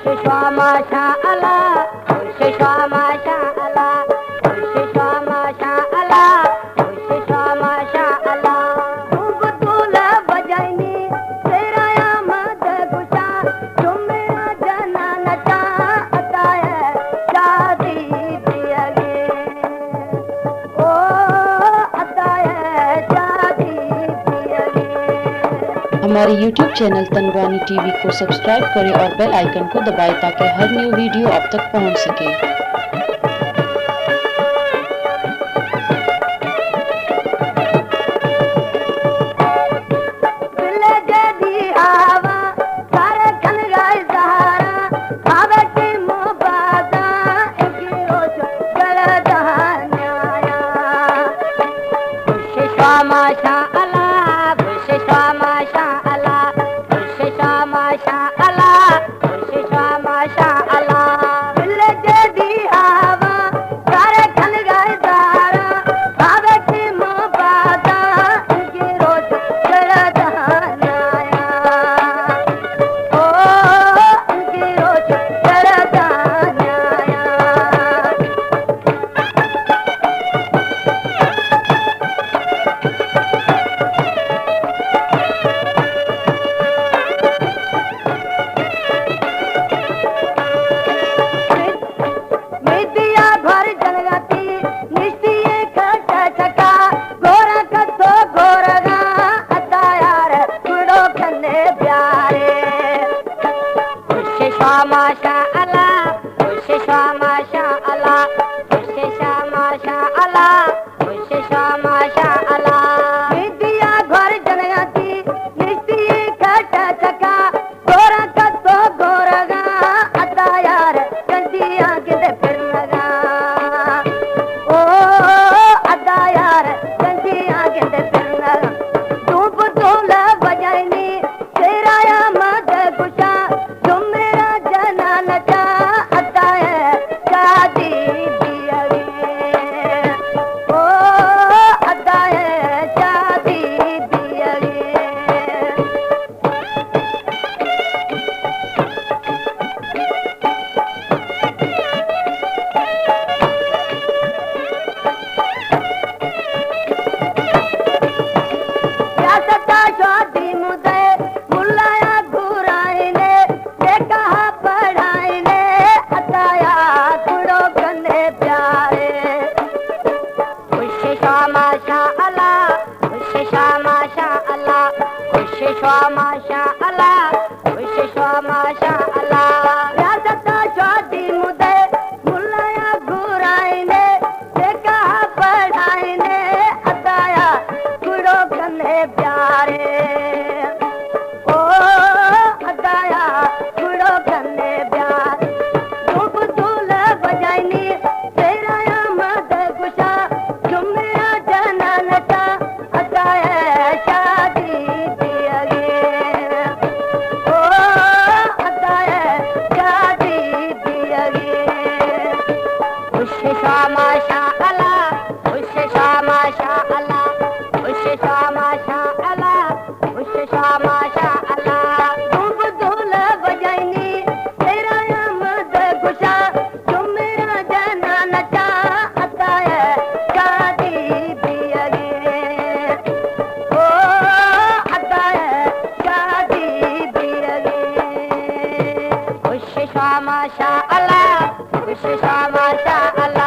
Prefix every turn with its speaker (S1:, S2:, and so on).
S1: Masha Allah, Masha Allah, Masha Allah, Masha Allah. Butula bajani, tera amad gusha, tum mera jana nacha आता है शादी पियगे, ओ आता है शादी पियगे।
S2: हमारे YouTube चैनल तनवानी टीवी को सब्सक्राइब करें और बेल आइकन को दबाएं ताकि हर न्यू वीडियो आप तक पहुंच सके।
S1: Masha Allah, Masha Allah, Masha Allah, Masha Allah. Dil jadi hawa, sare khal gaye dara, bhave ki mubada, inki roz jala jahanaya. Oh, inki roz jala jahanaya. Masha Allah, Masha Allah, Masha Allah, Masha Allah. Vidya ghar janagati, nishti khata chaka, gora ka to goraga, ata yaar kandiya gide firnaga. Oh, ata yaar kandiya gide firnaga. Doob dola bajani, tera ya mad gusha. Masha Allah, Masha Allah. Rajata shadi mude, mullaya guraine, dekha padhaine, ataya kudo kane pyare. Oh, ataya kudo kane pyare. Doob dula bajani, tera amad gusha, tum mera jana nacha, ataya shadi. Masha Allah, Masha Allah, Masha Allah, Masha Allah. Doob dula bajani, tera amad gusha, tum mera jana nacha, ata hai shadi piyage. Oh, ata hai shadi piyage. Masha Allah, Masha Allah.